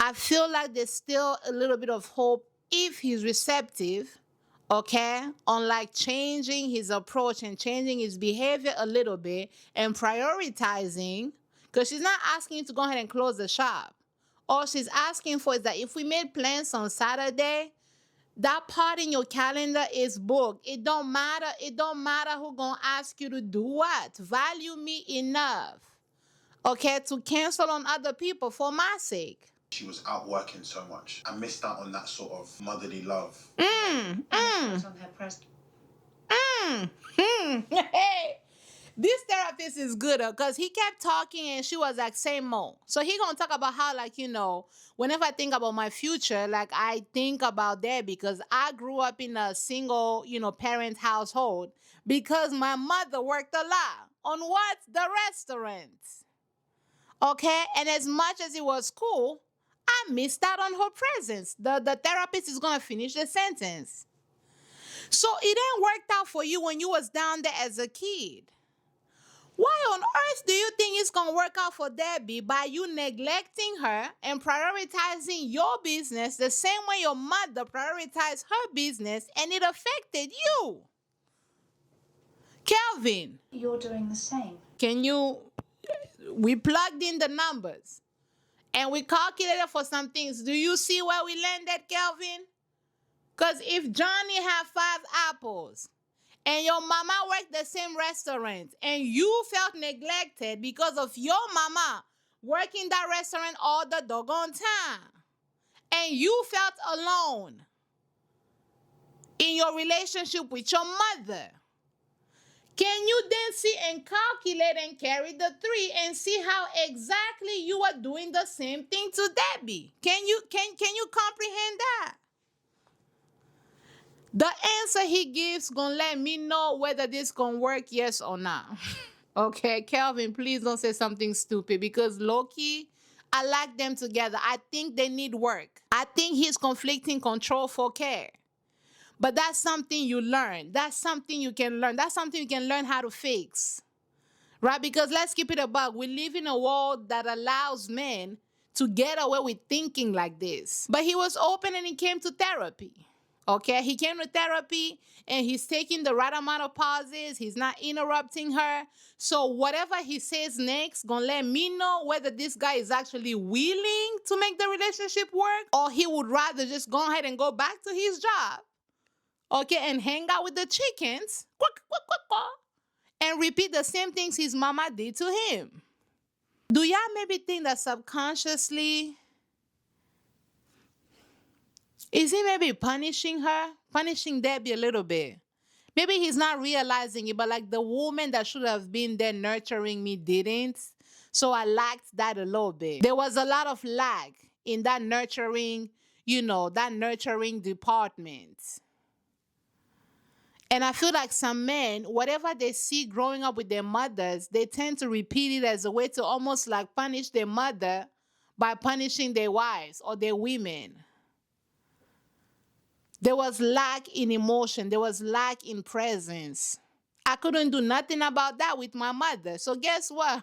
I feel like there's still a little bit of hope if he's receptive, okay, on like changing his approach and changing his behavior a little bit and prioritizing, because she's not asking you to go ahead and close the shop. All she's asking for is that if we made plans on Saturday, that part in your calendar is booked. It don't matter who gonna ask you to do what. Value me enough, okay, to cancel on other people for my sake. She was out working so much. I missed out on that sort of motherly love. It's on her present. Hey, this therapist is good because he kept talking and she was like, same mo. So he gonna talk about how, like, whenever I think about my future, like I think about that because I grew up in a single, parent household because my mother worked a lot on what? The restaurants. Okay, and as much as it was cool, I missed out on her presence. The therapist is gonna finish the sentence. So it ain't worked out for you when you was down there as a kid. Why on earth do you think it's gonna work out for Debbie by you neglecting her and prioritizing your business the same way your mother prioritized her business and it affected you? Kelvin, You're doing the same. we plugged in the numbers and we calculated for some things. Do you see where we landed, Kelvin? Because if Johnny had 5 apples and your mama worked the same restaurant and you felt neglected because of your mama working that restaurant all the doggone time and you felt alone in your relationship with your mother, can you then see and calculate and carry the 3 and see how exactly you are doing the same thing to Debbie? Can you comprehend that? The answer he gives gonna let me know whether this gonna work, yes or not. Okay, Kelvin, please don't say something stupid because Loki, I like them together. I think they need work. I think he's conflicting control for care. But that's something you learn. That's something you can learn. That's something you can learn how to fix. Right? Because let's keep it a buck. We live in a world that allows men to get away with thinking like this. But he was open and he came to therapy. Okay, he came to therapy and he's taking the right amount of pauses. He's not interrupting her. So whatever he says next, gonna let me know whether this guy is actually willing to make the relationship work or he would rather just go ahead and go back to his job. Okay, and hang out with the chickens. Quack, quack, quack, quack, and repeat the same things his mama did to him. Do y'all maybe think that subconsciously, is he maybe punishing her? Punishing Debbie a little bit? Maybe he's not realizing it, but like the woman that should have been there nurturing me didn't. So I lacked that a little bit. There was a lot of lag in that nurturing, that nurturing department. And I feel like some men, whatever they see growing up with their mothers, they tend to repeat it as a way to almost like punish their mother by punishing their wives or their women. There was lack in emotion. There was lack in presence. I couldn't do nothing about that with my mother. So guess what?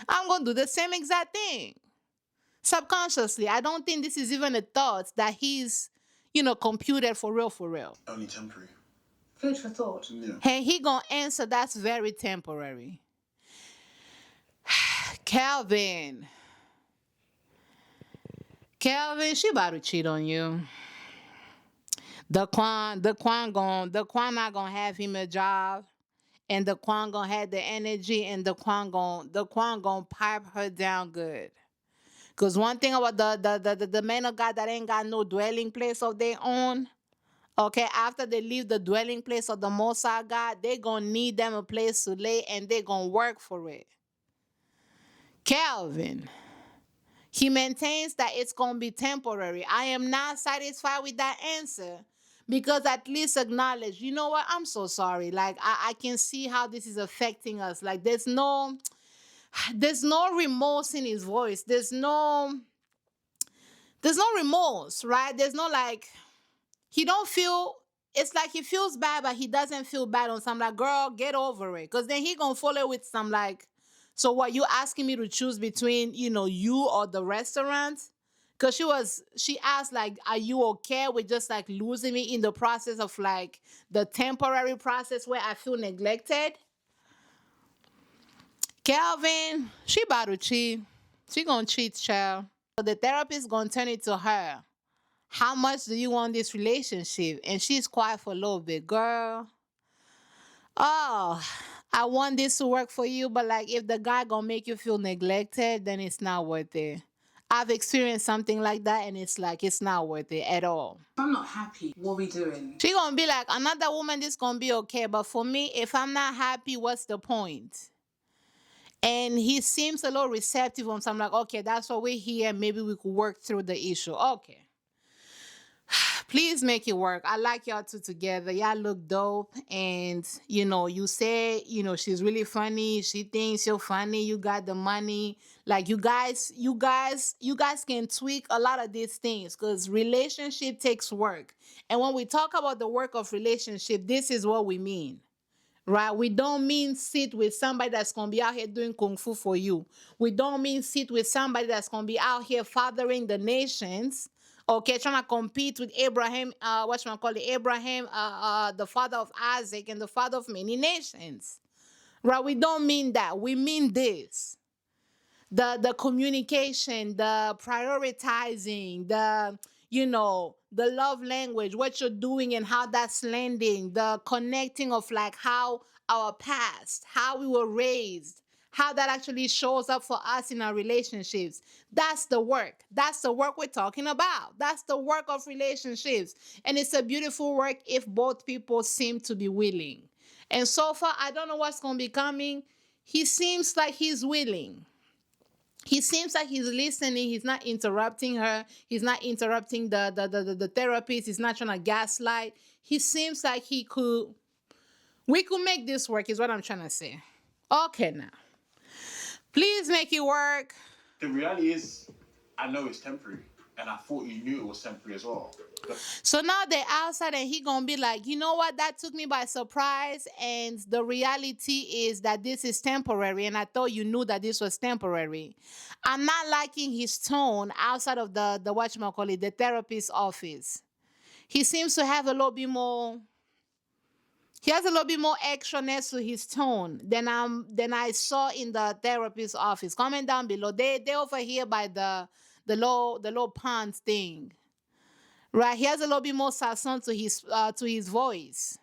I'm going to do the same exact thing. Subconsciously. I don't think this is even a thought that he's, computed for real, for real. Only temporary. Food for thought. Yeah. And he going to answer that's very temporary. Kelvin. Kelvin, she about to cheat on you. The Quan not gonna have him a job, and the Quan gonna have the energy, and the Quan gonna pipe her down good. Cause one thing about the men of God that ain't got no dwelling place of their own, okay, after they leave the dwelling place of the Most High God, they gonna need them a place to lay, and they gonna work for it. Calvin, he maintains that it's going to be temporary. I am not satisfied with that answer because at least acknowledge, you know what? I'm so sorry. Like I can see how this is affecting us. Like there's no remorse in his voice. There's no remorse, right? There's no like he don't feel it's like he feels bad, but he doesn't feel bad on some like, girl, get over it. Cause then he gonna follow with some like, so what you asking me to choose between, you or the restaurant? Cause she asked like, are you okay with just like losing me in the process of like the temporary process where I feel neglected? Kelvin, she about to cheat. She gonna cheat, child. So the therapist gonna turn it to her. How much do you want this relationship? And she's quiet for a little bit. Girl, oh, I want this to work for you, but like if the guy gonna make you feel neglected, then it's not worth it. I've experienced something like that, and it's like it's not worth it at all. If I'm not happy, what are we doing? She gonna be like, another woman, this gonna be okay, but for me, if I'm not happy, what's the point? And he seems a little receptive on something like, okay, that's why we're here. Maybe we could work through the issue. Okay. Please make it work. I like y'all two together. Y'all look dope. And, you say, she's really funny. She thinks you're funny. You got the money. Like you guys can tweak a lot of these things because relationship takes work. And when we talk about the work of relationship, this is what we mean. Right? We don't mean sit with somebody that's going to be out here doing kung fu for you. We don't mean sit with somebody that's going to be out here fathering the nations. Okay, trying to compete with Abraham, Abraham, the father of Isaac and the father of many nations. Right? We don't mean that. We mean this. The communication, the prioritizing, the love language, what you're doing and how that's landing, the connecting of like how our past, how we were raised, how that actually shows up for us in our relationships. That's the work. That's the work we're talking about. That's the work of relationships. And it's a beautiful work if both people seem to be willing. And so far, I don't know what's going to be coming. He seems like he's willing. He seems like he's listening. He's not interrupting her. He's not interrupting the therapist. He's not trying to gaslight. He seems like we could make this work is what I'm trying to say. Okay, now. Please make it work. The reality is, I know it's temporary, and I thought you knew it was temporary as well. So now they're outside and he gonna be like, you know what? That took me by surprise. And the reality is that this is temporary. And I thought you knew that this was temporary. I'm not liking his tone outside of the whatchamacallit, the therapist's office. He seems to have a little bit more. He has a little bit more extraness to his tone than I saw in the therapist's office. Comment down below. They over here by the low pants thing. Right, he has a little bit more sazon to his voice.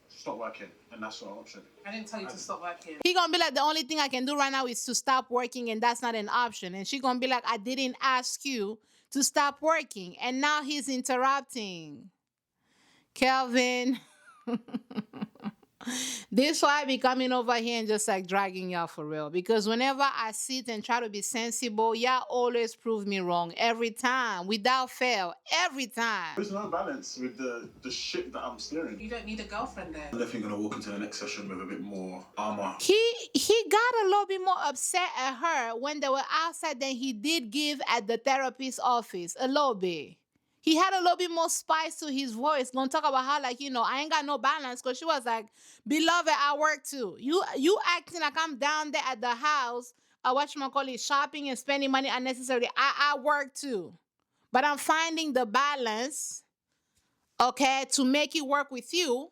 Stop working, and that's our option. I didn't tell you to stop working. He gonna be like, the only thing I can do right now is to stop working, and that's not an option. And she gonna be like, I didn't ask you to stop working, and now he's interrupting. Kelvin, this why I be coming over here and just like dragging y'all for real. Because whenever I sit and try to be sensible, y'all always prove me wrong every time, without fail, every time. There's no balance with the shit that I'm steering. You don't need a girlfriend there. I'm definitely gonna walk into the next session with a bit more armor. He got a little bit more upset at her when they were outside than he did give at the therapist's office. A little bit. He had a little bit more spice to his voice. Gonna talk about how, like, I ain't got no balance. Because she was like, beloved, I work too. You acting like I'm down there at the house, whatchamacallit, shopping and spending money unnecessarily. I work too. But I'm finding the balance, okay, to make it work with you.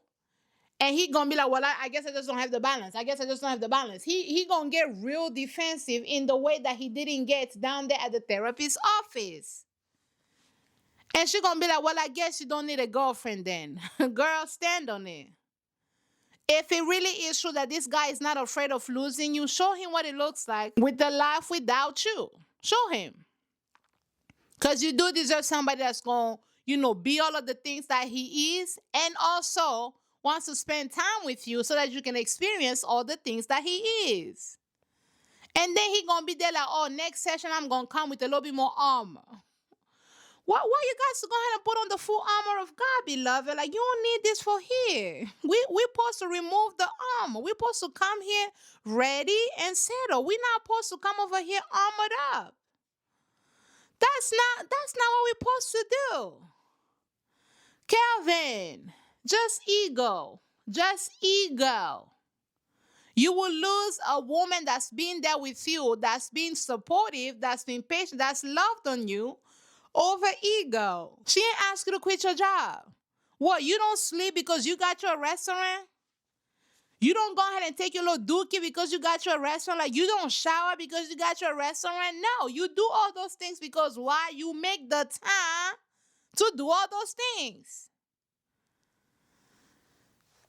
And he gonna be like, well, I guess I just don't have the balance. I guess I just don't have the balance. He gonna get real defensive in the way that he didn't get down there at the therapist's office. And she gonna be like, well, I guess you don't need a girlfriend then. Girl, stand on it. If it really is true that this guy is not afraid of losing you, show him what it looks like with the life without you. Show him. Because you do deserve somebody that's going to, be all of the things that he is, and also wants to spend time with you so that you can experience all the things that he is. And then he going to be there like, oh, next session I'm going to come with a little bit more armor. Why you guys go ahead and put on the full armor of God, beloved? Like, you don't need this for here. We're supposed to remove the armor. We're supposed to come here ready and settled. We're not supposed to come over here armored up. That's not what we're supposed to do. Kelvin, just ego. Just ego. You will lose a woman that's been there with you, that's been supportive, that's been patient, that's loved on you over ego. She ain't ask you to quit your job. What, you don't sleep because you got your restaurant? You don't go ahead and take your little dookie because you got your restaurant? Like, you don't shower because you got your restaurant? No, you do all those things because why? You make the time to do all those things.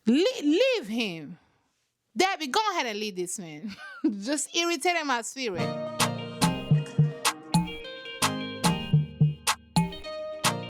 Leave him. Debbie, go ahead and leave this man. Just irritating my spirit.